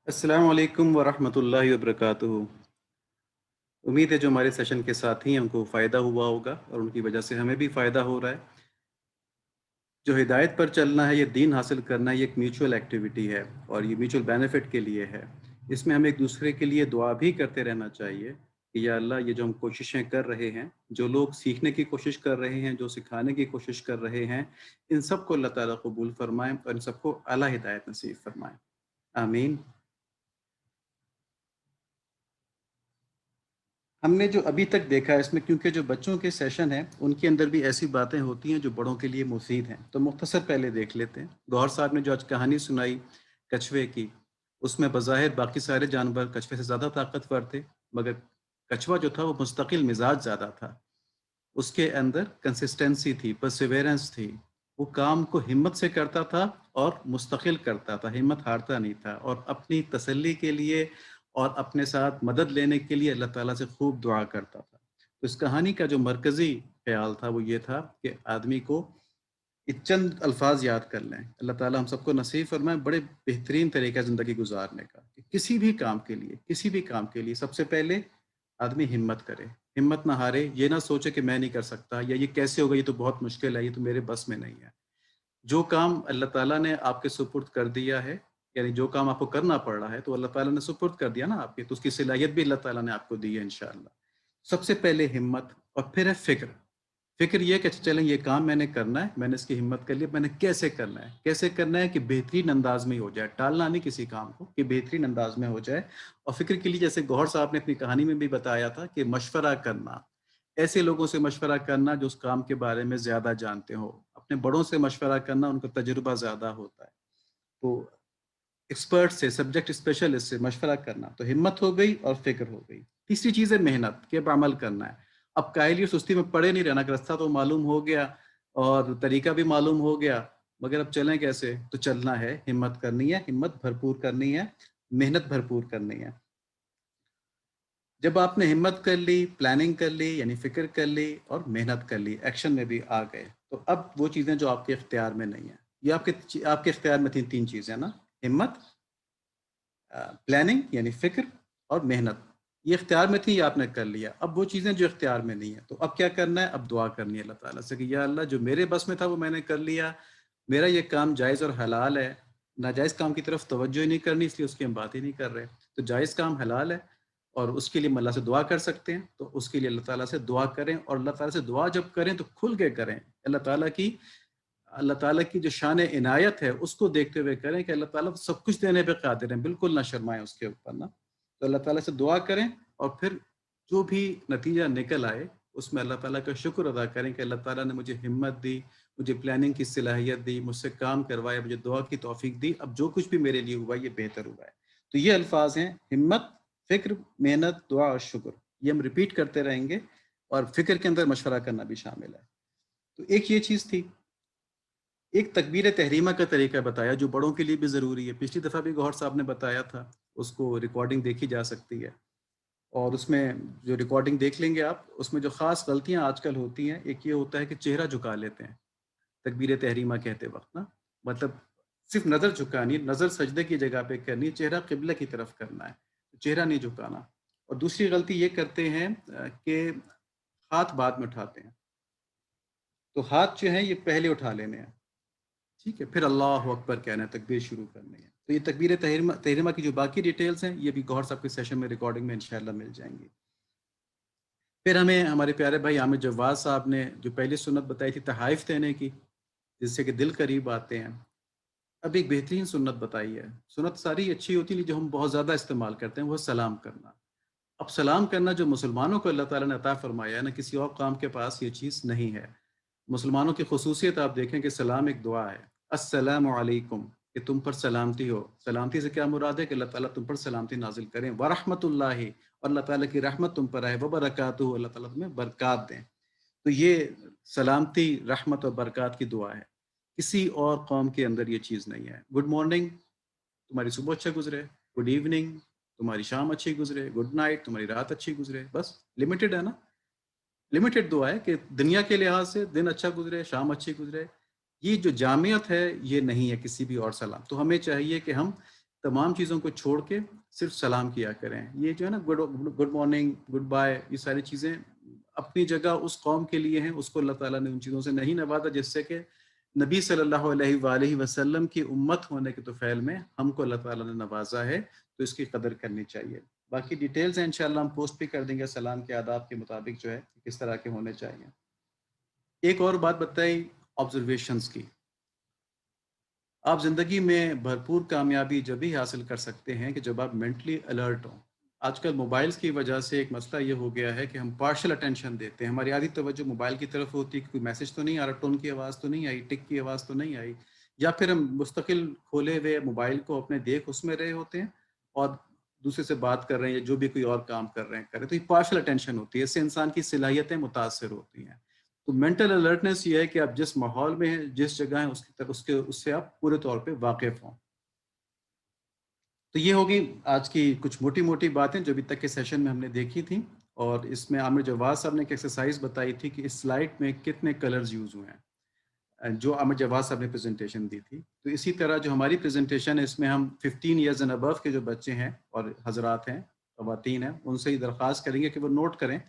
अस्सलाम वालेकुम वरहमतुल्लाहि वबरकातुहू। उम्मीद है जो हमारे सेशन के साथी हैं उनको फ़ायदा हुआ होगा और उनकी वजह से हमें भी फ़ायदा हो रहा है। जो हिदायत पर चलना है, ये दीन हासिल करना है, ये एक म्यूचुअल एक्टिविटी है और ये म्यूचुअल बेनिफिट के लिए है। इसमें हमें एक दूसरे के लिए दुआ भी करते रहना चाहिए कि या अल्लाह, ये जो हम कोशिशें कर रहे हैं, जो लोग सीखने की कोशिश कर रहे हैं, जो सिखाने की कोशिश कर रहे हैं, इन सबको अल्लाह ताला कबूल फ़रमाएँ और इन सबको आला हिदायत नसीब फ़रमाएँ। आमीन। हमने जो अभी तक देखा है इसमें, क्योंकि जो बच्चों के सेशन हैं उनके अंदर भी ऐसी बातें होती हैं जो बड़ों के लिए मुफीद हैं, तो मुख्तसर पहले देख लेते हैं। गौहर साहब ने जो आज कहानी सुनाई कछुए की, उसमें बज़ाहिर बाकी सारे जानवर कछुए से ज़्यादा ताकतवर थे, मगर कछुआ जो था वो मुस्तकिल मिजाज ज़्यादा था। उसके अंदर कंसिस्टेंसी थी, परसिवेरेंस थी। वो काम को हिम्मत से करता था और मुस्तकिल करता था, हिम्मत हारता नहीं था और अपनी तसल्ली के लिए और अपने साथ मदद लेने के लिए अल्लाह ताला से खूब दुआ करता था। तो इस कहानी का जो मरकज़ी ख़्याल था वो ये था कि आदमी को ये चंद अल्फाज याद कर लें। अल्लाह ताला हम सबको नसीब फरमाए बड़े बेहतरीन तरीका ज़िंदगी गुजारने का, कि किसी भी काम के लिए सबसे पहले आदमी हिम्मत करे, हिम्मत ना हारे। ये ना सोचे कि मैं नहीं कर सकता या ये कैसे होगा, ये तो बहुत मुश्किल है, ये तो मेरे बस में नहीं है। जो काम अल्लाह ताला ने आपके सुपुर्द कर दिया है, यानी जो काम आपको करना पड़ रहा है, तो अल्लाह ताला ने सुपुर्द कर दिया ना आपके, तो उसकी सलाहियत भी अल्लाह ताला ने आपको दी है इंशाअल्लाह। सबसे पहले हिम्मत और फिर है फ़िक्र। फ़िक्र ये है कि अच्छा चलें, ये काम मैंने करना है, मैंने इसकी हिम्मत कर ली, मैंने कैसे करना है? कैसे करना है कि बेहतरीन अंदाज़ में हो जाए, टालना नहीं किसी काम को, कि बेहतरीन अंदाज़ में हो जाए। और फ़िक्र के लिए जैसे गौहर साहब ने अपनी कहानी में भी बताया था कि मशवरा करना, ऐसे लोगों से मशवरा करना जो उस काम के बारे में ज़्यादा जानते हों। अपने बड़ों से मशवरा करना, उनका तजुर्बा ज़्यादा होता है। तो एक्सपर्ट से, सब्जेक्ट स्पेशलिस्ट से मशवरा करना, तो हिम्मत हो गई और फ़िक्र हो गई। तीसरी चीज़ है मेहनत, कि अब अमल करना है। अब काहली और सुस्ती में पड़े नहीं रहना, कि रास्ता तो मालूम हो गया और तरीका भी मालूम हो गया, मगर अब चलें कैसे? तो चलना है, हिम्मत करनी है, हिम्मत भरपूर करनी है, मेहनत भरपूर करनी है। जब आपने हिम्मत कर ली, प्लानिंग कर ली, यानी फ़िक्र कर ली और मेहनत कर ली, एक्शन में भी आ गए, तो अब वो चीज़ें जो आपके इख्तियार में नहीं है, ये आपके इख्तियार में 3 चीज़ें हैं ना, हिम्मत, प्लानिंग यानी फ़िक्र और मेहनत। ये इख्तियार में थी, ये आपने कर लिया। अब वो चीज़ें जो इख्तियार में नहीं है, तो अब क्या करना है? अब दुआ करनी है अल्लाह ताला से कि या अल्लाह, जो मेरे बस में था वो मैंने कर लिया, मेरा ये काम जायज़ और हलाल है, नाजायज़ काम की तरफ तवज्जो ही नहीं करनी, इसलिए उसकी हम बात ही नहीं कर रहे। तो जायज़ काम हलाल है और उसके लिए हम अल्लाह से दुआ कर सकते हैं, तो उसके लिए अल्लाह ताला से दुआ करें और अल्लाह ताला से दुआ जब करें तो खुल के करें। अल्लाह ताला की जो शान इनायत है उसको देखते हुए करें कि अल्लाह ताला सब कुछ देने पे क़ादिर हैं, बिल्कुल ना शर्माएँ उसके ऊपर ना। तो अल्लाह ताला से दुआ करें और फिर जो भी नतीजा निकल आए उसमें अल्लाह ताला का शुक्र अदा करें कि अल्लाह ताला ने मुझे हिम्मत दी, मुझे प्लानिंग की सलाहियत दी, मुझसे काम करवाया, मुझे दुआ की तौफ़ीक दी। अब जो कुछ भी मेरे लिए हुआ ये बेहतर हुआ है। तो ये अल्फ़ाज़ हैं हिम्मत, फ़िक्र, मेहनत, दुआ और शुक्र। ये हम रिपीट करते रहेंगे और फ़िक्र के अंदर मशवरा करना भी शामिल है। तो एक ये चीज़ थी। एक तकबीर तहरीमा का तरीका बताया जो बड़ों के लिए भी ज़रूरी है। पिछली दफ़ा भी गौहर साहब ने बताया था, उसको रिकॉर्डिंग देखी जा सकती है और उसमें जो रिकॉर्डिंग देख लेंगे आप, उसमें जो ख़ास गलतियाँ आजकल होती हैं, एक ये होता है कि चेहरा झुका लेते हैं तकबीर तहरीमा कहते वक़्त ना। मतलब सिर्फ़ नज़र झुकानी है, नज़र सजदे की जगह पे करनी है, चेहरा क़िबला की तरफ करना है, चेहरा नहीं झुकाना। और दूसरी गलती ये करते हैं कि हाथ बाद में उठाते हैं, तो हाथ जो हैं ये पहले उठा लेने हैं। ठीक है, फिर अल्लाहु अकबर कहना है, तकबीर शुरू करनी है। तो ये तकबीर तहरीमा तहरीमा की जो बाकी डिटेल्स हैं, ये भी गौहर साहब के सेशन में रिकॉर्डिंग में इंशाअल्लाह मिल जाएँगी। फिर हमें हमारे प्यारे भाई आमिर जव्वाद साहब ने जो पहली सुन्नत बताई थी तहाइफ़ देने की, जिससे कि दिल करीब आते हैं। अब एक बेहतरीन सुन्नत बताई है। सुन्नत सारी अच्छी होती है, जो हम बहुत ज़्यादा इस्तेमाल करते हैं, वो है सलाम करना। अब सलाम करना जो मुसलमानों को अल्लाह ताला ने अता फ़रमाया है ना, किसी और कौम के पास ये चीज़ नहीं है। मुसलमानों की ख़ुसूसियत आप देखें कि सलाम एक दुआ है। अस्सलामु अलैकुम, कि तुम पर सलामती हो। सलामती से क्या मुराद है कि अल्लाह ताला तुम पर सलामती नाज़िल करें। व रहमतुल्लाहि, और अल्लाह ताला की रहमत तुम पर आए। व बरकातुहू, अल्लाह ताला तुम्हें बरक़ात दें। तो ये सलामती, रहमत और बरक़ात की दुआ है। किसी और कौम के अंदर ये चीज़ नहीं है। गुड मॉर्निंग, तुम्हारी सुबह अच्छा गुज़रे। गुड इवनिंग, तुम्हारी शाम अच्छी गुज़रे। गुड नाइट, तुम्हारी रात अच्छी गुज़रे। बस लिमिटेड है ना? लिमिटेड दुआ है कि दुनिया के लिहाज से दिन अच्छा गुजरे, शाम अच्छी गुजरे। ये जो जामियत है, ये नहीं है किसी भी और सलाम। तो हमें चाहिए कि हम तमाम चीज़ों को छोड़ के सिर्फ सलाम किया करें। ये जो है ना good good morning, goodbye, ये सारी चीज़ें अपनी जगह उस कौम के लिए हैं, उसको अल्लाह ताला ने उन चीज़ों से नहीं नवाजा जिससे कि नबी सल्लल्लाहु अलैहि वसल्लम की उम्मत होने के तौफील में हमको अल्लाह ताला ने नवाजा है, तो इसकी कदर करनी चाहिए। बाकी डिटेल्स हैं इंशाल्लाह हम पोस्ट भी कर देंगे सलाम के आदाब के मुताबिक जो है किस तरह के होने चाहिए। एक और बात बताई ऑब्जर्वेशंस की। आप ज़िंदगी में भरपूर कामयाबी जब भी हासिल कर सकते हैं कि जब आप मेंटली अलर्ट हों। आजकल मोबाइल्स की वजह से एक मसला ये हो गया है कि हम पार्शियल अटेंशन देते हैं, हमारी आधी तवज्जो मोबाइल की तरफ होती है कि कोई मैसेज तो नहीं आ रहा, टोन की आवाज़ तो नहीं आई, टिक की आवाज़ तो नहीं आई, या फिर हम मुस्तकिल खोले हुए मोबाइल को अपने देख उसमें रहे होते हैं और दूसरे से बात कर रहे हैं या जो भी कोई और काम कर रहे हैं, तो ये पार्शियल अटेंशन होती है, इससे इंसान की सलाहियतें मुतासर होती हैं। तो मेंटल अलर्टनेस ये है कि आप जिस माहौल में हैं, जिस जगह हैं, उसकी तरफ उसके उससे आप पूरे तौर पे वाकिफ हों। तो ये होगी आज की कुछ मोटी-मोटी बातें जो अभी तक के सेशन में हमने देखी थी, और इसमें आमिर जवाद साहब ने एक एक्सरसाइज बताई थी कि इस स्लाइड में कितने कलर्स यूज़ हुए हैं, जो आमिर जवाद साहब ने प्रेजेंटेशन दी थी। तो इसी तरह जो हमारी प्रेजेंटेशन है इसमें हम 15 ईयर्स एंड अबव के जो बच्चे हैं और हजरात हैं, ख़वातीन हैं, उनसे ही दरख्वास्त करेंगे कि वो नोट करें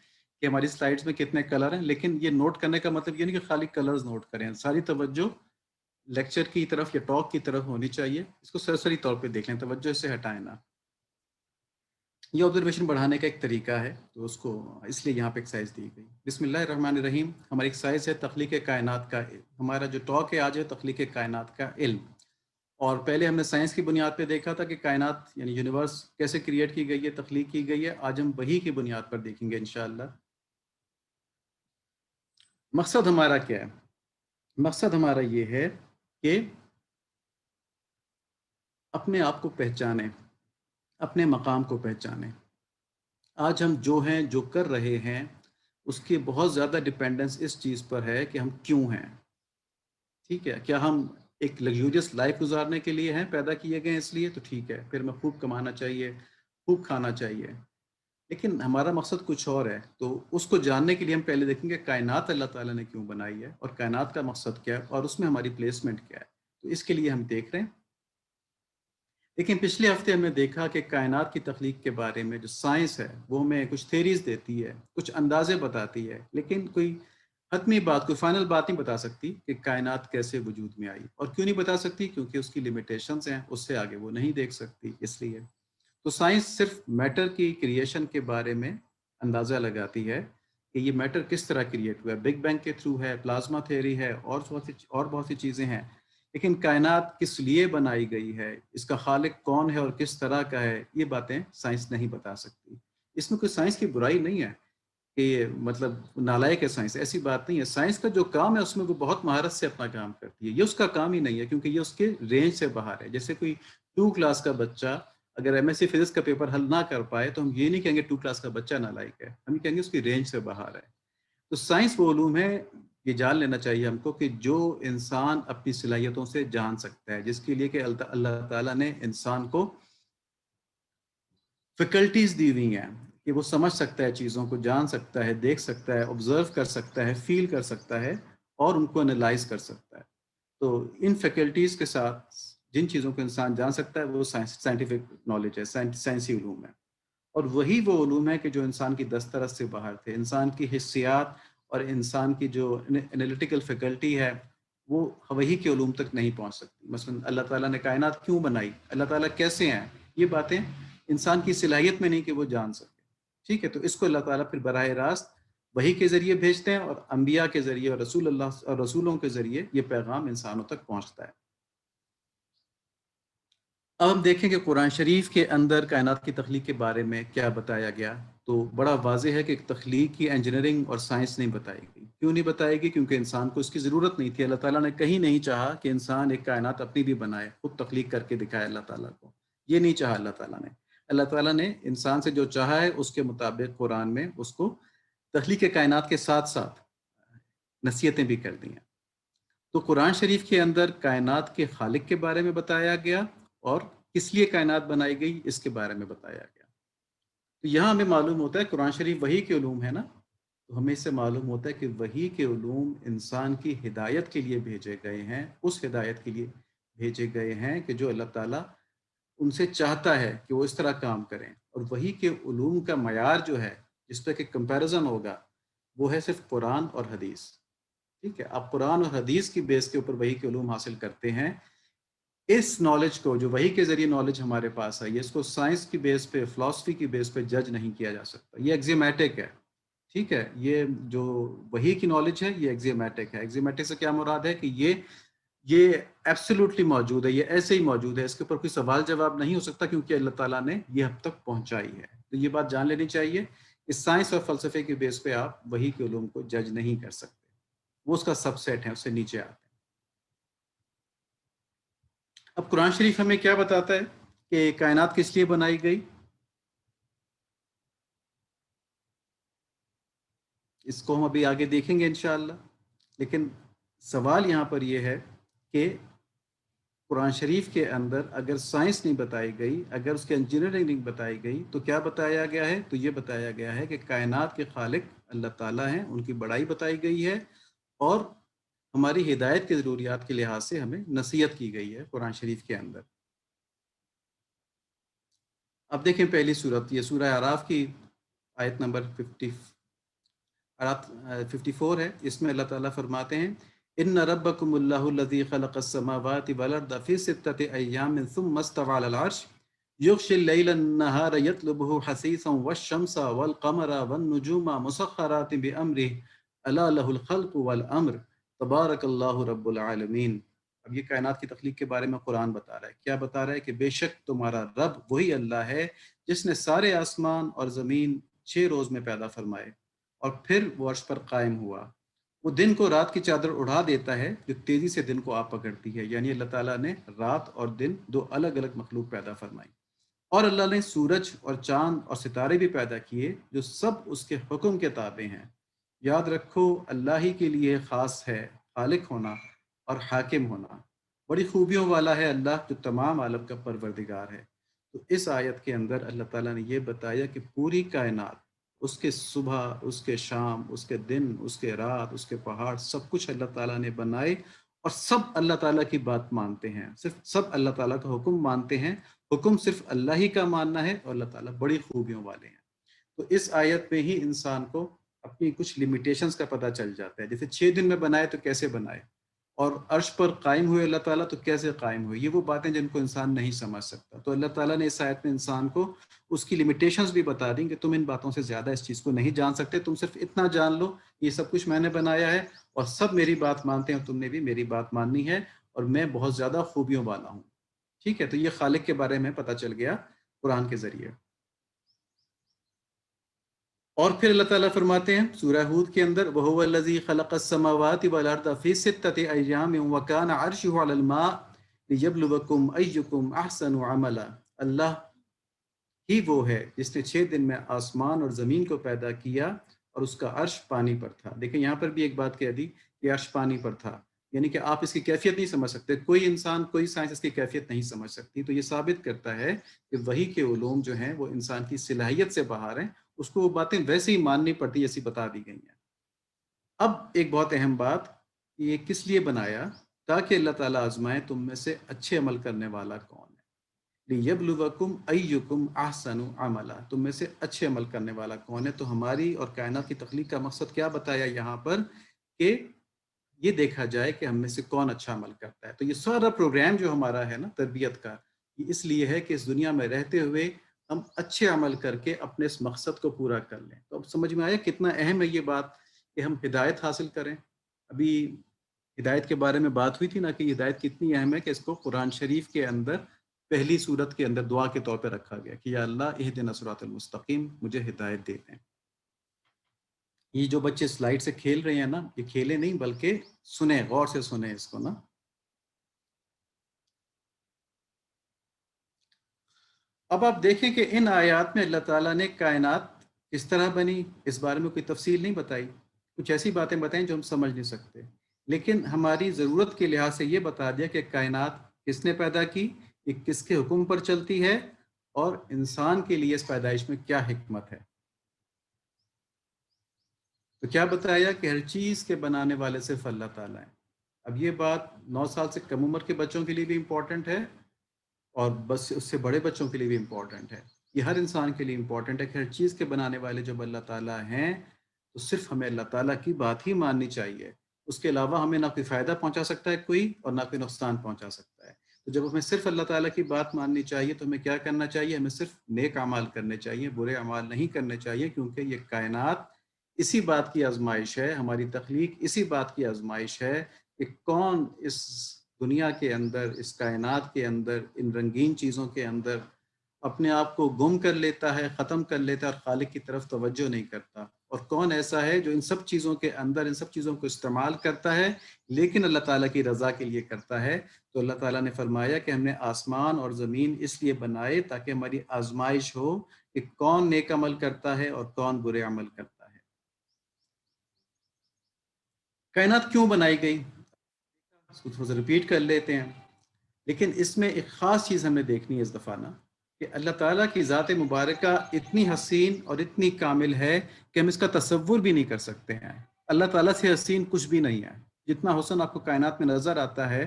कि हमारी स्लाइड्स में कितने कलर हैं। लेकिन ये नोट करने का मतलब ये नहीं कि खाली कलर्स नोट करें, सारी तवज्जो लेक्चर की तरफ या टॉक की तरफ होनी चाहिए। इसको सरसरी तौर पे देख लें, तवज्जो इससे हटाएं ना। ये ऑब्जर्वेशन बढ़ाने का एक तरीका है, तो उसको इसलिए यहाँ पे एक्सरसाइज दी गई। बिस्मिल्लाहिर्रहमानिर्रहीम। हमारी एक्सरसाइज है तख्लीक कायनात का इल्म। हमारा जो टॉक है आज है तख्लीक कायनात का इल्म। और पहले हमने साइंस की बुनियाद पे देखा था कि कायनात यानी यूनिवर्स कैसे क्रिएट की गई है, तख्लीक की गई है। आज हम वही की बुनियाद पर देखेंगे इंशाअल्लाह। मकसद हमारा क्या है? मकसद हमारा ये है कि अपने आप को पहचानें, अपने मकाम को पहचानें। आज हम जो हैं, जो कर रहे हैं, उसकी बहुत ज़्यादा डिपेंडेंस इस चीज़ पर है कि हम क्यों हैं, ठीक है? क्या हम एक लग्ज़ूरियस लाइफ़ गुज़ारने के लिए हैं, पैदा किए गए हैं इसलिए? तो ठीक है, फिर हमें खूब कमाना चाहिए, खूब खाना चाहिए। लेकिन हमारा मकसद कुछ और है, तो उसको जानने के लिए हम पहले देखेंगे कायनात अल्लाह ताला ने क्यों बनाई है और कायनात का मकसद क्या है और उसमें हमारी प्लेसमेंट क्या है। तो इसके लिए हम देख रहे हैं। लेकिन पिछले हफ्ते हमने देखा कि कायनात की तख्लीक के बारे में जो साइंस है वो हमें कुछ थेरीज देती है, कुछ अंदाजे बताती है, लेकिन कोई हतमी बात, कोई फाइनल बात नहीं बता सकती कि कायनात कैसे वजूद में आई। और क्यों नहीं बता सकती? क्योंकि उसकी लिमिटेशंस हैं, उससे आगे वो नहीं देख सकती इसलिए। तो साइंस सिर्फ मैटर की क्रिएशन के बारे में अंदाज़ा लगाती है कि ये मैटर किस तरह क्रिएट हुआ है, बिग बैंग के थ्रू है, प्लाज्मा थ्योरी है, और बहुत सी चीज़ें हैं। लेकिन कायनात किस लिए बनाई गई है, इसका खालिक कौन है और किस तरह का है, ये बातें साइंस नहीं बता सकती। इसमें कोई साइंस की बुराई नहीं है कि ये मतलब नालायक है साइंस, ऐसी बात नहीं है। साइंस का जो काम है उसमें वो बहुत महारत से अपना काम करती है। ये उसका काम ही नहीं है क्योंकि ये उसके रेंज से बाहर है। जैसे कोई 2 क्लास का बच्चा अगर एमएससी फिजिक्स का पेपर हल ना कर पाए तो हम ये नहीं कहेंगे 2 क्लास का बच्चा नालायक है, हम ये कहेंगे उसकी रेंज से बाहर है। तो साइंस वो उलूम है, ये जान लेना चाहिए हमको कि जो इंसान अपनी सलाहियतों से जान सकता है, जिसके लिए कि अल्लाह ताला ने इंसान को फैकल्टीज दी हुई हैं कि वो समझ सकता है, चीज़ों को जान सकता है, देख सकता है, ऑब्जर्व कर सकता है, फील कर सकता है और उनको एनालाइज कर सकता है। तो इन फैकल्टीज के साथ जिन चीज़ों को इंसान जान सकता है वो साइंटिफिक नॉलेज है, साइंसी उलूम है। और वही वो उलूम है कि जो इंसान की दस्तरस से बाहर थे। इंसान की हिस्सियात और इंसान की जो एनालिटिकल फैकल्टी है वो वही के उलूम तक नहीं पहुंच सकती। मसलन अल्लाह ताला ने कायनात क्यों बनाई, अल्लाह ताला कैसे हैं, ये बातें इंसान की सलाहियत में नहीं कि वो जान सके। ठीक है, तो इसको अल्लाह ताला फिर बराह रास्त वही के ज़रिए भेजते हैं और अम्बिया के ज़रिए और रसूलों के ज़रिए ये पैगाम इंसानों तक पहुँचता है। अब हम देखें कि कुरान शरीफ के अंदर कायनात की तख्लीक के बारे में क्या बताया गया। तो बड़ा वाज़ेह है कि तख्लीक की इंजीनियरिंग और साइंस नहीं बताएगी। क्यों नहीं बताएगी? क्योंकि इंसान को इसकी ज़रूरत नहीं थी। अल्लाह ताला ने कहीं नहीं चाहा कि इंसान एक कायनात अपनी भी बनाए, खुद तख्लीक करके दिखाए अल्लाह ताला को। ये नहीं चाहा अल्लाह ताला ने। अल्लाह ताला ने इंसान से जो चाहा है उसके मुताबिक कुरान में उसको तख्लीक कायनात के साथ-साथ नसीहतें भी कर दी हैं। तो कुरान शरीफ के अंदर कायनात के खालिक के बारे में बताया गया और किस लिए कायनात बनाई गई इसके बारे में बताया गया। तो यहाँ हमें मालूम होता है कुरान शरीफ वही के उलूम है ना, तो हमें इससे मालूम होता है कि वही के उलूम इंसान की हिदायत के लिए भेजे गए हैं, उस हिदायत के लिए भेजे गए हैं कि जो अल्लाह ताला उनसे चाहता है कि वो इस तरह काम करें, और वही के उलूम का मयार जो है जिस पर कि कंपैरिजन होगा वो है सिर्फ कुरान और हदीस। ठीक है, आप कुरान और हदीस की बेस के ऊपर वही के उलूम हासिल करते हैं। इस नॉलेज को जो वही के ज़रिए नॉलेज हमारे पास है, ये इसको साइंस की बेस पे, फिलॉसफी की बेस पे जज नहीं किया जा सकता। ये एक्जियोमेटिक है। ठीक है, ये जो वही की नॉलेज है ये एक्जियोमेटिक है। एक्जियोमेटिक से क्या मुराद है कि ये एब्सोल्युटली मौजूद है, ये ऐसे ही मौजूद है, इसके ऊपर कोई सवाल जवाब नहीं हो सकता, क्योंकि अल्लाह ताला ने ये अब तक पहुंचाई है। तो ये बात जान लेनी चाहिए। इस साइंस और फलसफे के बेस पे आप वही के उलूम को जज नहीं कर सकते, वो उसका सबसेट है, उससे नीचे आते हैं। अब कुरान शरीफ हमें क्या बताता है कि कायनात किस लिए बनाई गई? इसको हम अभी आगे देखेंगे इंशाअल्लाह। लेकिन सवाल यहाँ पर यह है कि कुरान शरीफ के अंदर अगर साइंस नहीं बताई गई, अगर उसके इंजीनियरिंग नहीं बताई गई, तो क्या बताया गया है? तो ये बताया गया है कि कायनात के खालिक अल्लाह ताला हैं, उनकी बड़ाई बताई गई है, और हमारी हिदायत के ज़रूरियात के लिहाज से हमें नसीहत की गई है कुरान शरीफ के अंदर। अब देखें पहली सूरत, ये सूरह आराफ की आयत नंबर 54 है। इसमें अल्लाह ताला फरमाते हैं, इन्न रब्बकुमुल्लाहुल्लज़ी खलक़स समावाति वल अर्द फ़ी सित्तति अय्यामिन सुम्मा इस्तवा अलल अर्श युग़शिल लैला अन्नहारा यत्लुबुहु हसीसन वश्शम्सा वल क़मरा वन नुजूमा मुसख़्ख़रातिन बिअम्रिही अला लहुल ख़ल्क़ु वल अम्र तबारकल्लाहु रब्बुल आलमीन। अब ये कायनात की तख्लीक के बारे में कुरान बता रहा है। क्या बता रहा है? कि बेशक तुम्हारा रब वही अल्लाह है जिसने सारे आसमान और ज़मीन 6 रोज़ में पैदा फरमाए, और फिर वो अर्श पर कायम हुआ। वो दिन को रात की चादर उड़ा देता है जो तेज़ी से दिन को आप पकड़ती है। यानी अल्लाह ताला ने रात और दिन दो अलग अलग मखलूक पैदा फरमाई। और अल्लाह ने सूरज और चांद और सितारे भी पैदा किए जो सब उसके हुक्म के ताबे हैं। याद रखो, अल्लाह ही के लिए ख़ास है खालिक होना और हाकिम होना। बड़ी खूबियों वाला है अल्लाह जो तमाम आलम का परवरदिगार है। तो इस आयत के अंदर अल्लाह ताला ने ये बताया कि पूरी कायनात, उसके सुबह, उसके शाम, उसके दिन, उसके रात, उसके पहाड़, सब कुछ अल्लाह ताला ने बनाए, और सब अल्लाह ताला की बात मानते हैं, सिर्फ सब अल्लाह ताला का हुक्म मानते हैं। हुक्म सिर्फ अल्लाह ही का मानना है, और अल्लाह ताला बड़ी खूबियों वाले हैं। तो इस आयत में ही इंसान को अपनी कुछ लिमिटेशंस का पता चल जाता है। जैसे 6 दिन में बनाए तो कैसे बनाए, और अर्श पर कायम हुए अल्लाह ताला तो कैसे कायम हुए, ये वो बातें जिनको इंसान नहीं समझ सकता। तो अल्लाह ताला ने इस आयत में इंसान को उसकी लिमिटेशंस भी बता दी कि तुम इन बातों से ज़्यादा इस चीज़ को नहीं जान सकते, तुम सिर्फ इतना जान लो ये सब कुछ मैंने बनाया है, और सब मेरी बात मानते हैं, तुमने भी मेरी बात माननी है, और मैं बहुत ज़्यादा खूबियों वाला हूँ। ठीक है, तो ये खालिक के बारे में पता चल गया कुरान के ज़रिए। और फिर अल्लाह ताला फरमाते हैं सूरह हूद के अंदर, वहुवल्लज़ी खलक़स समावाति वल अर्द फ़ी सित्तति अय्यामिन व कान अर्शुहु अलल मा लियब्लुवकुम अय्युकुम अहसनु अमला। अल्लाह ही वो है जिसने 6 दिन में आसमान और ज़मीन को पैदा किया, और उसका अर्श पानी पर था। देखें यहाँ पर भी एक बात कह दी कि अर्श पानी पर था, यानी कि आप इसकी कैफियत नहीं समझ सकते, कोई इंसान, कोई साइंस इसकी कैफियत नहीं समझ सकती। तो ये साबित करता है कि वही के उलूम जो हैं वो इंसान की सलाहियत से बाहर हैं, उसको वो बातें वैसे ही माननी पड़ती जैसी बता दी गई हैं। अब एक बहुत अहम बात, ये किस लिए बनाया? ताकि अल्लाह ताला आजमाए तुम में से अच्छे अमल करने वाला कौन है। लियब्लुवकुम अय्युकुम अहसनु अमला, तुम में से अच्छे अमल करने वाला कौन है। तो हमारी और कायनात की तख्लीक का मकसद क्या बताया यहाँ पर, कि ये देखा जाए कि हम में से कौन अच्छा अमल करता है। तो ये सारा प्रोग्राम जो हमारा है ना तरबियत का, ये इसलिए है कि इस दुनिया में रहते हुए हम अच्छे अमल करके अपने इस मकसद को पूरा कर लें। तो अब समझ में आया कितना अहम है ये बात कि हम हिदायत हासिल करें। अभी हिदायत के बारे में बात हुई थी ना, कि हिदायत कितनी अहम है कि इसको कुरान शरीफ के अंदर पहली सूरत के अंदर दुआ के तौर पर रखा गया कि या अल्लाह इहदिना सिरातल मुस्तकीम, मुझे हिदायत दे दें। ये जो बच्चे स्लाइड से खेल रहे हैं ना, ये खेले नहीं बल्कि सुने, गौर से सुने इसको ना। अब आप देखें कि इन आयात में अल्लाह ताला ने कायनात किस तरह बनी, इस बारे में कोई तफसील नहीं बताई। कुछ ऐसी बातें बताई जो हम समझ नहीं सकते, लेकिन हमारी ज़रूरत के लिहाज से ये बता दिया कि कायनात किसने पैदा की, ये किसके हुक्म पर चलती है, और इंसान के लिए इस पैदाइश में क्या हिकमत है। तो क्या बताया कि हर चीज़ के बनाने वाले सिर्फ अल्लाह ताला है। अब ये बात 9 साल से कम उम्र के बच्चों के लिए भी इम्पोर्टेंट है, اور بس اس سے بڑے بچوں کے لیے بھی امپورٹنٹ ہے، یہ ہر انسان کے لیے امپورٹنٹ ہے کہ ہر چیز کے بنانے والے جب اللہ تعالیٰ ہیں تو صرف ہمیں اللہ تعالیٰ کی بات ہی ماننی چاہیے، اس کے علاوہ ہمیں نہ کوئی فائدہ پہنچا سکتا ہے کوئی، اور نہ کوئی نقصان پہنچا سکتا ہے۔ تو جب ہمیں صرف اللہ تعالیٰ کی بات ماننی چاہیے تو ہمیں کیا کرنا چاہیے؟ ہمیں صرف نیک اعمال کرنے چاہیے، برے اعمال نہیں کرنے چاہیے، کیونکہ یہ کائنات اسی بات کی آزمائش ہے، ہماری تخلیق اسی بات کی آزمائش ہے کہ کون اس دنیا کے اندر، اس کائنات کے اندر، ان رنگین چیزوں کے اندر اپنے آپ کو گم کر لیتا ہے، ختم کر لیتا ہے اور خالق کی طرف توجہ نہیں کرتا، اور کون ایسا ہے جو ان سب چیزوں کے اندر ان سب چیزوں کو استعمال کرتا ہے لیکن اللہ تعالیٰ کی رضا کے لیے کرتا ہے۔ تو اللہ تعالیٰ نے فرمایا کہ ہم نے آسمان اور زمین اس لیے بنائے تاکہ ہماری آزمائش ہو کہ کون نیک عمل کرتا ہے اور کون برے عمل کرتا ہے۔ کائنات کیوں بنائی گئی اس کو تھوڑا سا ریپیٹ کر لیتے ہیں، لیکن اس میں ایک خاص چیز ہمیں دیکھنی ہے اس دفعہ نا، کہ اللہ تعالیٰ کی ذات مبارکہ اتنی حسین اور اتنی کامل ہے کہ ہم اس کا تصور بھی نہیں کر سکتے ہیں۔ اللہ تعالیٰ سے حسین کچھ بھی نہیں ہے، جتنا حسن آپ کو کائنات میں نظر آتا ہے،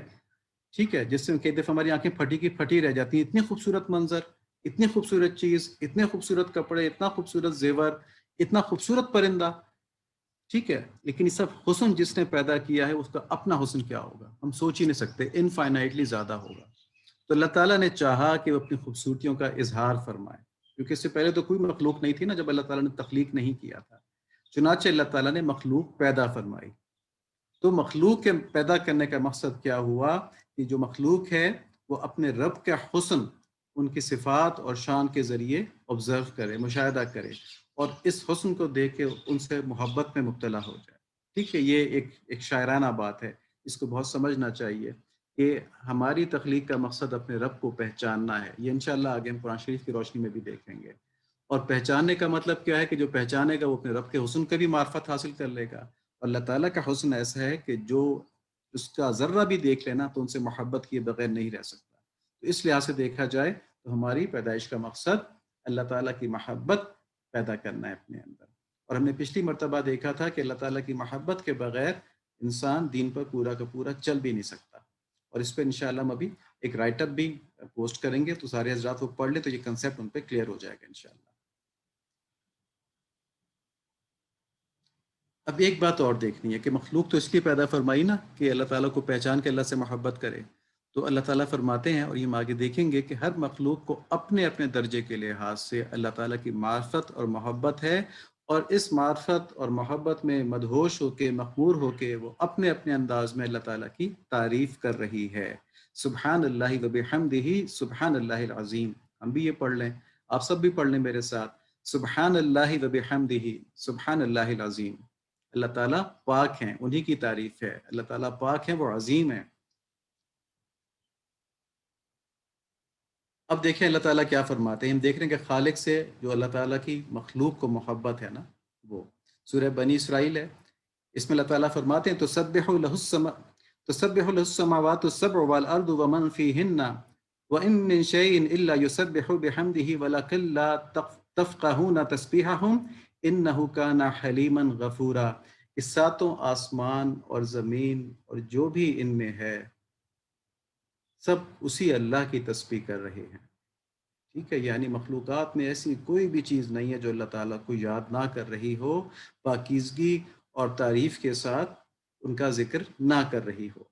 ٹھیک ہے، جس سے کئی دفعہ ہماری آنکھیں پھٹی کی پھٹی رہ جاتی ہیں، اتنی خوبصورت منظر، اتنی خوبصورت چیز، اتنے خوبصورت کپڑے، اتنا خوبصورت زیور، اتنا خوبصورت پرندہ، ٹھیک ہے، لیکن یہ سب حسن جس نے پیدا کیا ہے اس کا اپنا حسن کیا ہوگا ہم سوچ ہی نہیں سکتے، انفائنائٹلی زیادہ ہوگا۔ تو اللہ تعالیٰ نے چاہا کہ وہ اپنی خوبصورتیوں کا اظہار فرمائے، کیونکہ اس سے پہلے تو کوئی مخلوق نہیں تھی نا، جب اللہ تعالیٰ نے تخلیق نہیں کیا تھا، چنانچہ اللہ تعالیٰ نے مخلوق پیدا فرمائی۔ تو مخلوق کے پیدا کرنے کا مقصد کیا ہوا کہ جو مخلوق ہے وہ اپنے رب کا حسن ان کی صفات اور شان کے ذریعے آبزرو کرے، مشاہدہ کرے، اور اس حسن کو دیکھ کے ان سے محبت میں مبتلا ہو جائے۔ ٹھیک ہے، یہ ایک شاعرانہ بات ہے، اس کو بہت سمجھنا چاہیے کہ ہماری تخلیق کا مقصد اپنے رب کو پہچاننا ہے۔ یہ انشاءاللہ آگے ہم قرآن شریف کی روشنی میں بھی دیکھیں گے۔ اور پہچاننے کا مطلب کیا ہے کہ جو پہچانے گا وہ اپنے رب کے حسن کا بھی معرفت حاصل کر لے گا۔ اللہ تعالیٰ کا حسن ایسا ہے کہ جو اس کا ذرہ بھی دیکھ لینا تو ان سے محبت کیے بغیر نہیں رہ سکتا۔ تو اس لحاظ سے دیکھا جائے تو ہماری پیدائش کا مقصد اللہ تعالیٰ کی محبت پیدا کرنا ہے اپنے اندر۔ اور ہم نے پچھلی مرتبہ دیکھا تھا کہ اللہ تعالیٰ کی محبت کے بغیر انسان دین پر پورا کا پورا چل بھی نہیں سکتا، اور اس پہ انشاءاللہ ہم ابھی ایک رائٹ اپ بھی پوسٹ کریں گے، تو سارے حضرات وہ پڑھ لیں تو یہ کنسیپٹ ان پہ کلیئر ہو جائے گا انشاءاللہ۔ اب ایک بات اور دیکھنی ہے کہ مخلوق تو اس لیے پیدا فرمائی نا کہ اللہ تعالیٰ کو پہچان کے اللہ سے محبت کرے، تو اللہ تعالیٰ فرماتے ہیں، اور یہ ہم آگے دیکھیں گے کہ ہر مخلوق کو اپنے اپنے درجے کے لحاظ سے اللہ تعالیٰ کی معرفت اور محبت ہے، اور اس معرفت اور محبت میں مدہوش ہو کے، مخمور ہو کے وہ اپنے اپنے انداز میں اللہ تعالیٰ کی تعریف کر رہی ہے۔ سبحان اللہ و بحمدہ، سبحان اللہ العظیم۔ ہم بھی یہ پڑھ لیں، آپ سب بھی پڑھ لیں میرے ساتھ، سبحان اللہ و بحمدہ، سبحان اللہ العظیم۔ اللہ تعالیٰ پاک ہیں، انہی کی تعریف ہے، اللہ تعالیٰ پاک ہیں، وہ عظیم ہیں۔ اب دیکھیں اللہ تعالیٰ کیا فرماتے ہیں، ہم دیکھ رہے ہیں کہ خالق سے جو اللہ تعالیٰ کی مخلوق کو محبت ہے نا، وہ سورہ بنی اسرائیل ہے، اس میں اللہ تعالیٰ فرماتے ہیں تسبح له السماوات السبع والارض ومن فيهن وان من شيء الا يسبح بحمده ولكن لا تفقهون تسبيحهم انه كان حليما غفورا۔ اس ساتوں آسمان اور زمین اور جو بھی ان میں ہے سب اسی اللہ کی تسبیح کر رہے ہیں۔ ٹھیک ہے، یعنی مخلوقات میں ایسی کوئی بھی چیز نہیں ہے جو اللہ تعالیٰ کو یاد نہ کر رہی ہو، پاکیزگی اور تعریف کے ساتھ ان کا ذکر نہ کر رہی ہو۔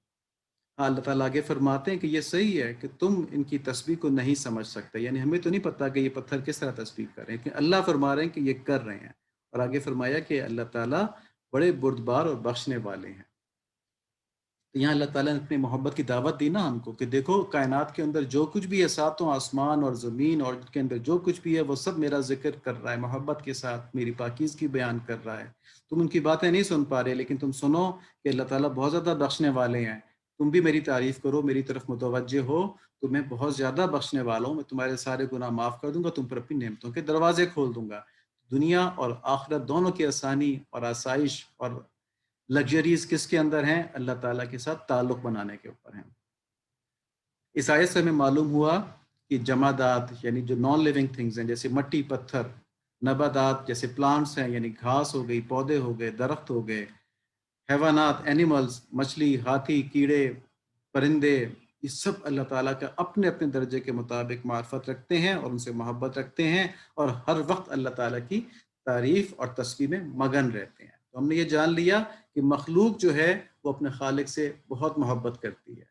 ہاں، اللہ تعالیٰ آگے فرماتے ہیں کہ یہ صحیح ہے کہ تم ان کی تسبیح کو نہیں سمجھ سکتے، یعنی ہمیں تو نہیں پتہ کہ یہ پتھر کس طرح تسبیح کر رہے ہیں، کہ اللہ فرما رہے ہیں کہ یہ کر رہے ہیں، اور آگے فرمایا کہ اللہ تعالیٰ بڑے بردبار اور بخشنے والے ہیں۔ تو یہاں اللہ تعالیٰ نے اپنی محبت کی دعوت دی نا ہم کو، کہ دیکھو کائنات کے اندر جو کچھ بھی ہے، ساتوں آسمان اور زمین اور کے اندر جو کچھ بھی ہے، وہ سب میرا ذکر کر رہا ہے، محبت کے ساتھ میری پاکیزگی بیان کر رہا ہے۔ تم ان کی باتیں نہیں سن پا رہے، لیکن تم سنو کہ اللہ تعالیٰ بہت زیادہ بخشنے والے ہیں، تم بھی میری تعریف کرو، میری طرف متوجہ ہو، تو میں بہت زیادہ بخشنے والا ہوں، میں تمہارے سارے گناہ معاف کر دوں گا، تم پر اپنی نعمتوں کے دروازے کھول دوں گا۔ دنیا اور آخرت دونوں کی آسانی اور آسائش اور لگژریز کس کے اندر ہیں؟ اللہ تعالیٰ کے ساتھ تعلق بنانے کے اوپر ہیں۔ اس آیت سے ہمیں معلوم ہوا کہ جمادات یعنی جو نان لیونگ تھنگز ہیں، جیسے مٹی، پتھر، نباتات جیسے پلانٹس ہیں، یعنی گھاس ہو گئی، پودے ہو گئے، درخت ہو گئے، حیوانات، اینیملز، مچھلی، ہاتھی، کیڑے، پرندے، یہ سب اللہ تعالیٰ کا اپنے اپنے درجے کے مطابق معرفت رکھتے ہیں اور ان سے محبت رکھتے ہیں، اور ہر وقت اللہ تعالیٰ کی تعریف اور تسبیح میں مگن رہتے ہیں۔ تو ہم نے یہ جان لیا کہ مخلوق جو ہے وہ اپنے خالق سے بہت محبت کرتی ہے۔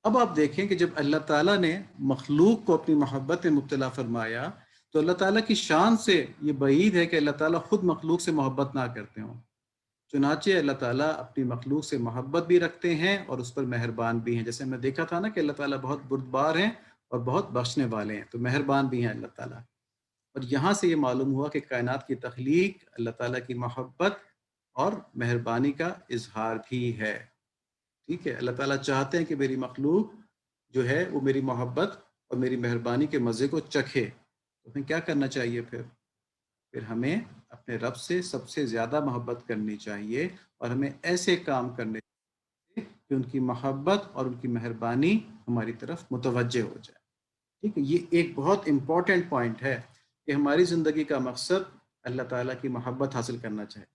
اب آپ دیکھیں کہ جب اللہ تعالیٰ نے مخلوق کو اپنی محبت میں مبتلا فرمایا، تو اللہ تعالیٰ کی شان سے یہ بعید ہے کہ اللہ تعالیٰ خود مخلوق سے محبت نہ کرتے ہوں۔ چنانچہ اللہ تعالیٰ اپنی مخلوق سے محبت بھی رکھتے ہیں اور اس پر مہربان بھی ہیں، جیسے ہم نے دیکھا تھا نا کہ اللہ تعالیٰ بہت بردبار ہیں اور بہت بخشنے والے ہیں، تو مہربان بھی ہیں اللہ تعالیٰ۔ اور یہاں سے یہ معلوم ہوا کہ کائنات کی تخلیق اللہ تعالیٰ کی محبت اور مہربانی کا اظہار بھی ہے۔ ٹھیک ہے، اللہ تعالیٰ چاہتے ہیں کہ میری مخلوق جو ہے وہ میری محبت اور میری مہربانی کے مزے کو چکھے، تو ہمیں کیا کرنا چاہیے پھر ہمیں اپنے رب سے سب سے زیادہ محبت کرنی چاہیے، اور ہمیں ایسے کام کرنے چاہیے کہ ان کی محبت اور ان کی مہربانی ہماری طرف متوجہ ہو جائے۔ ٹھیک ہے، یہ ایک بہت امپورٹنٹ پوائنٹ ہے کہ ہماری زندگی کا مقصد اللہ تعالیٰ کی محبت حاصل کرنا چاہے۔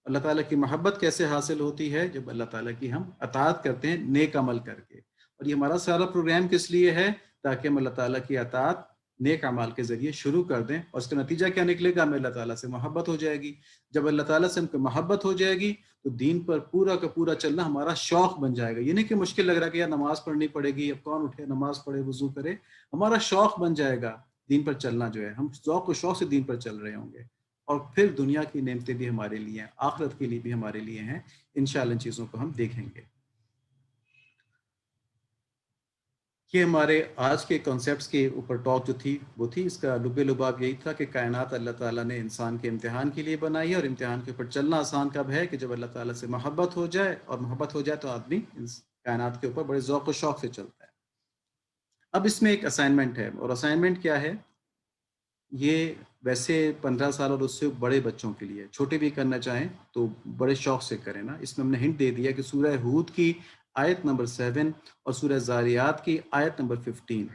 اللہ تعالیٰ کی محبت کیسے حاصل ہوتی ہے؟ جب اللہ تعالیٰ کی ہم اطاعت کرتے ہیں نیک عمل کر کے، اور یہ ہمارا سارا پروگرام کس لیے ہے؟ تاکہ ہم اللہ تعالیٰ کی اطاعت نیک اعمال کے ذریعے شروع کر دیں، اور اس کا نتیجہ کیا نکلے گا؟ ہمیں اللہ تعالیٰ سے محبت ہو جائے گی۔ جب اللہ تعالیٰ سے ہم کو محبت ہو جائے گی تو دین پر پورا کا پورا چلنا ہمارا شوق بن جائے گا۔ یہ نہیں کہ مشکل لگ رہا کہ یار نماز پڑھنی پڑے گی، اب کون اٹھے نماز پڑھے وضو کرے، ہمارا شوق بن جائے گا دین پر چلنا، جو ہے ہم ذوق و شوق سے دین پر چل رہے ہوں گے، اور پھر دنیا کی نعمتیں بھی ہمارے لیے ہیں، آخرت کے لیے بھی ہمارے لیے ہیں۔ انشاءاللہ ان چیزوں کو ہم دیکھیں گے۔ یہ ہمارے آج کے کانسیپٹس کے اوپر ٹاک جو تھی وہ تھی، اس کا لب لباب یہی تھا کہ کائنات اللہ تعالیٰ نے انسان کے امتحان کے لیے بنائی ہے، اور امتحان کے اوپر چلنا آسان کب ہے؟ کہ جب اللہ تعالیٰ سے محبت ہو جائے، اور محبت ہو جائے تو آدمی اس کائنات کے اوپر بڑے ذوق و شوق سے چلتا ہے۔ اب اس میں ایک اسائنمنٹ ہے، اور اسائنمنٹ کیا ہے؟ یہ ویسے 15 سال اور اس سے بڑے بچوں کے لیے، چھوٹے بھی کرنا چاہیں تو بڑے شوق سے کریں نا۔ اس میں ہم نے ہنٹ دے دیا کہ سورہ ہود کی آیت نمبر 7 اور سورہ زاریات کی آیت نمبر 15۔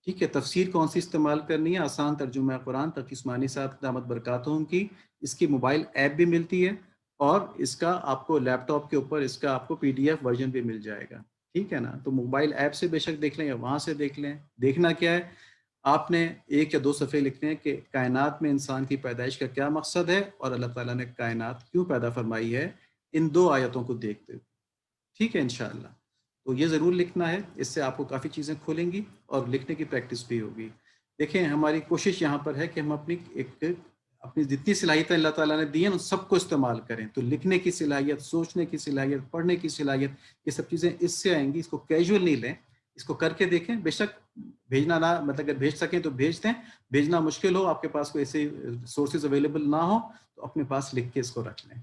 ٹھیک ہے، تفسیر کون سی استعمال کرنی ہے؟ آسان ترجمہ قرآن تقی عثمانی صاحب دامت برکاتہم کی، اس کی موبائل ایپ بھی ملتی ہے، اور اس کا آپ کو لیپ ٹاپ کے اوپر اس کا آپ کو PDF ورژن بھی مل جائے گا۔ ٹھیک ہے نا، تو موبائل ایپ سے بے شک دیکھ لیں یا وہاں سے دیکھ لیں۔ دیکھنا کیا ہے؟ آپ نے 1 یا 2 صفحے لکھنے ہیں کہ کائنات میں انسان کی پیدائش کا کیا مقصد ہے، اور اللہ تعالیٰ نے کائنات کیوں پیدا فرمائی ہے، ان 2 آیتوں کو دیکھتے ہوئے۔ ٹھیک ہے انشاءاللہ، تو یہ ضرور لکھنا ہے، اس سے آپ کو کافی چیزیں کھولیں گی اور لکھنے کی پریکٹس بھی ہوگی۔ دیکھیں ہماری کوشش یہاں پر ہے کہ ہم اپنی جتنی صلاحیتیں اللہ تعالیٰ نے دی ہیں ان سب کو استعمال کریں۔ تو لکھنے کی صلاحیت، سوچنے کی صلاحیت، پڑھنے کی صلاحیت، یہ سب چیزیں اس سے آئیں گی۔ اس کو کیجول نہیں لیں، اس کو کر کے دیکھیں۔ بے شک بھیجنا نہ مطلب اگر بھیج سکیں تو بھیج دیں، بھیجنا مشکل ہو، آپ کے پاس کوئی ایسے سورسز اویلیبل نہ ہو تو اپنے پاس لکھ کے اس کو رکھ لیں۔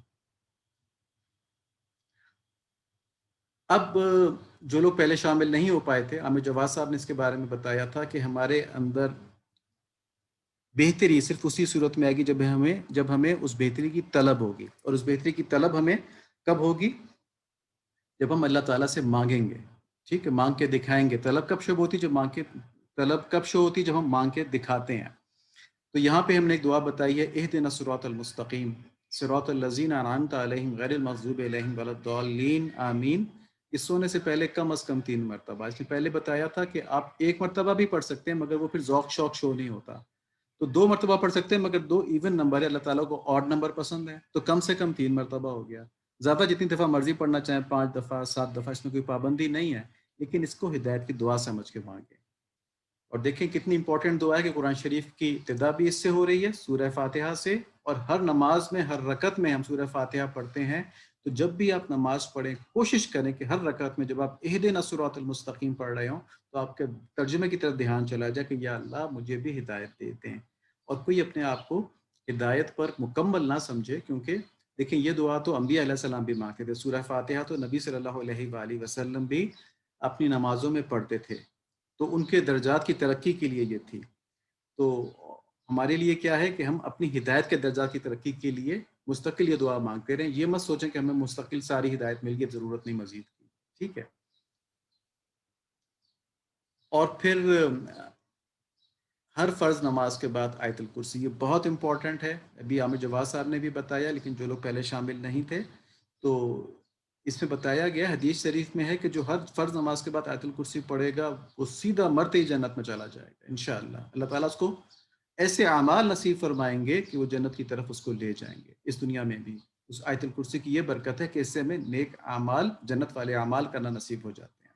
اب جو لوگ پہلے شامل نہیں ہو پائے تھے، عامر جواد صاحب نے اس کے بارے میں بتایا تھا کہ ہمارے اندر بہتری صرف اسی صورت میں آئے گی جب ہمیں اس بہتری کی طلب ہوگی، اور اس بہتری کی طلب ہمیں کب ہوگی؟ جب ہم اللہ تعالیٰ سے مانگیں گے۔ ٹھیک ہے، مانگ کے دکھائیں گے۔ طلب کب شو ہوتی؟ طلب کب شو ہوتی؟ جب ہم مانگ کے دکھاتے ہیں۔ تو یہاں پہ ہم نے ایک دعا بتائی ہے، اہدنا الصراط المستقیم صراط الذین انعمت علیہم غیر المغضوب علیہم ولا الضالین آمین۔ اس سونے سے پہلے کم از کم 3 مرتبہ۔ اس نے پہلے بتایا تھا کہ آپ 1 مرتبہ بھی پڑھ سکتے ہیں مگر وہ پھر ذوق شوق شو نہیں ہوتا، تو 2 مرتبہ پڑھ سکتے ہیں مگر 2 ایون نمبر ہے، اللہ تعالیٰ کو آڈ نمبر پسند ہے، تو کم سے کم 3 مرتبہ ہو گیا۔ زیادہ جتنی دفعہ مرضی پڑھنا چاہیں، 5 دفعہ 7 دفعہ، اس میں کوئی پابندی نہیں ہے، لیکن اس کو ہدایت کی دعا سمجھ کے مانگیں۔ اور دیکھیں کتنی امپورٹنٹ دعا ہے کہ قرآن شریف کی ابتدا بھی اس سے ہو رہی ہے، سورہ فاتحہ سے، اور ہر نماز میں ہر رکعت میں ہم سورہ فاتحہ پڑھتے ہیں۔ تو جب بھی آپ نماز پڑھیں کوشش کریں کہ ہر رکعت میں جب آپ اہدنا الصراط المستقیم پڑھ رہے ہوں تو آپ کے ترجمے کی طرف دھیان چلا جائے کہ یا اللہ مجھے بھی ہدایت دے دیں، اور کوئی اپنے آپ کو ہدایت پر مکمل نہ سمجھے، کیونکہ دیکھیں یہ دعا تو انبیاء علیہ السلام بھی مانگتے تھے۔ سورہ فاتحہ تو نبی صلی اللہ علیہ وآلہ وسلم بھی اپنی نمازوں میں پڑھتے تھے، تو ان کے درجات کی ترقی کے لیے یہ تھی۔ تو ہمارے لیے کیا ہے کہ ہم اپنی ہدایت کے درجات کی ترقی کے لیے مستقل یہ دعا مانگتے رہیں۔ یہ مت سوچیں کہ ہمیں مستقل ساری ہدایت مل گئی، ضرورت نہیں مزید کی۔ ٹھیک ہے، اور پھر ہر فرض نماز کے بعد آیت الکرسی، یہ بہت امپورٹنٹ ہے۔ ابھی عامر جواد صاحب نے بھی بتایا، لیکن جو لوگ پہلے شامل نہیں تھے تو اس میں بتایا گیا حدیث شریف میں ہے کہ جو ہر فرض نماز کے بعد آیت الکرسی پڑھے گا وہ سیدھا مرتے ہی جنت میں چلا جائے گا انشاءاللہ۔ اللہ تعالیٰ اس کو ایسے اعمال نصیب فرمائیں گے کہ وہ جنت کی طرف اس کو لے جائیں گے اس دنیا میں بھی۔ اس آیت الکرسی کی یہ برکت ہے کہ اس سے ہمیں نیک اعمال، جنت والے اعمال کرنا نصیب ہو جاتے ہیں۔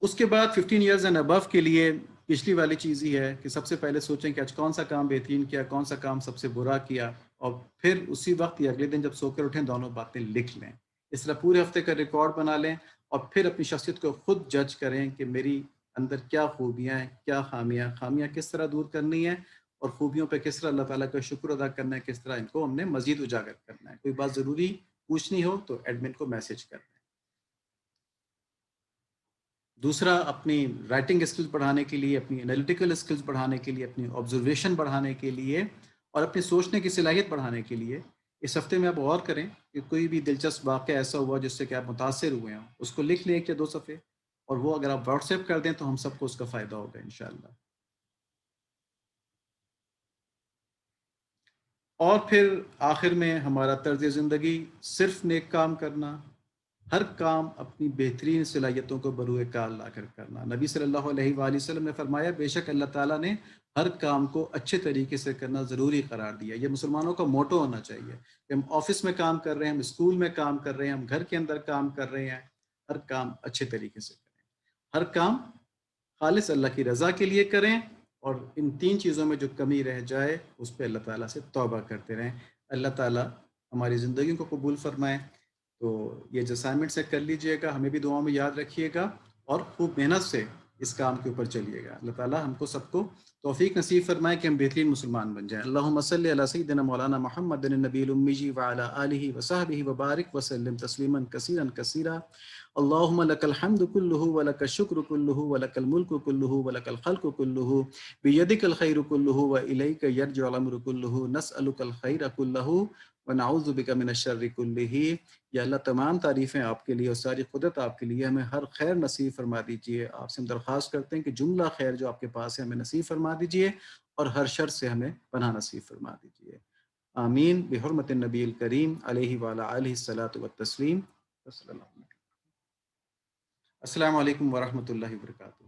اس کے بعد 15 ایئرز اینڈ ابو کے لیے پچھلی والی چیز ہی ہے کہ سب سے پہلے سوچیں کہ آج کون سا کام بہترین کیا، کون سا کام سب سے برا کیا، اور پھر اسی وقت یا اگلے دن جب سو کر اٹھیں دونوں باتیں لکھ لیں۔ اس طرح پورے ہفتے کا ریکارڈ بنا لیں اور پھر اپنی شخصیت کو خود جج کریں کہ میری اندر کیا خوبیاں ہیں، کیا خامیاں، خامیاں کس طرح دور کرنی ہے، اور خوبیوں پہ کس طرح اللہ تعالیٰ کا شکر ادا کرنا ہے، کس طرح ان کو ہم نے مزید اجاگر کرنا ہے۔ کوئی بات ضروری پوچھنی ہو تو ایڈمن کو میسج کریں۔ دوسرا، اپنی رائٹنگ اسکلز بڑھانے کے لیے، اپنی انالیٹیکل اسکلز بڑھانے کے لیے، اپنی آبزرویشن بڑھانے کے لیے اور اپنی سوچنے کی صلاحیت بڑھانے کے لیے اس ہفتے میں آپ غور کریں کہ کوئی بھی دلچسپ واقعہ ایسا ہوا جس سے کہ آپ متاثر ہوئے ہوں، اس کو لکھ لیں 1 یا 2 صفحے، اور وہ اگر آپ واٹس ایپ کر دیں تو ہم سب کو اس کا فائدہ ہوگا انشاءاللہ۔ اور پھر آخر میں ہمارا طرز زندگی صرف نیک کام کرنا، ہر کام اپنی بہترین صلاحیتوں کو بروئے کار لا کر کرنا۔ نبی صلی اللہ علیہ وآلہ وسلم نے فرمایا بے شک اللہ تعالیٰ نے ہر کام کو اچھے طریقے سے کرنا ضروری قرار دیا۔ یہ مسلمانوں کا موٹو ہونا چاہیے کہ ہم آفس میں کام کر رہے ہیں، ہم اسکول میں کام کر رہے ہیں، ہم گھر کے اندر کام کر رہے ہیں، ہر کام اچھے طریقے سے کریں، ہر کام خالص اللہ کی رضا کے لیے کریں، اور ان 3 چیزوں میں جو کمی رہ جائے اس پہ اللہ تعالیٰ سے توبہ کرتے رہیں۔ اللہ تعالیٰ ہماری زندگیوں کو قبول فرمائے۔ تو یہ جو اسائنمنٹ سے کر لیجئے گا، ہمیں بھی دعاؤں میں یاد رکھیے گا، اور خوب محنت سے اس کام کے اوپر چلیے گا۔ اللہ تعالیٰ ہم کو سب کو توفیق نصیب فرمائے کہ ہم بہترین مسلمان بن جائیں۔ اللہم صلی علی سیدنا مولانا محمد النبی الامی وعلی آلہ وصحبہ وبارک وسلم تسلیما کثیرا کثیرا۔ اللہم لک الحمد کلہ ولک الشکر کلہ ولک الملک کلہ ولک الخلق کلہ بیدک الخیر کلہ والیک یرجع الامر کلہ نسألک الخیر کلہ ونعوذ بک من الشر کلہ۔ یا اللہ تمام تعریفیں آپ کے لیے اور ساری قدرت آپ کے لیے، ہمیں ہر خیر نصیب فرما دیجئے۔ آپ سے ہم درخواست کرتے ہیں کہ جملہ خیر جو آپ کے پاس ہے ہمیں نصیب فرما دیجئے، اور ہر شر سے ہمیں پناہ نصیب فرما دیجئے۔ آمین بحرمت النبی الکریم علیہ وعلی آلہ الصلاۃ والتسلیم۔ السلام علیکم ورحمۃ اللہ وبرکاتہ۔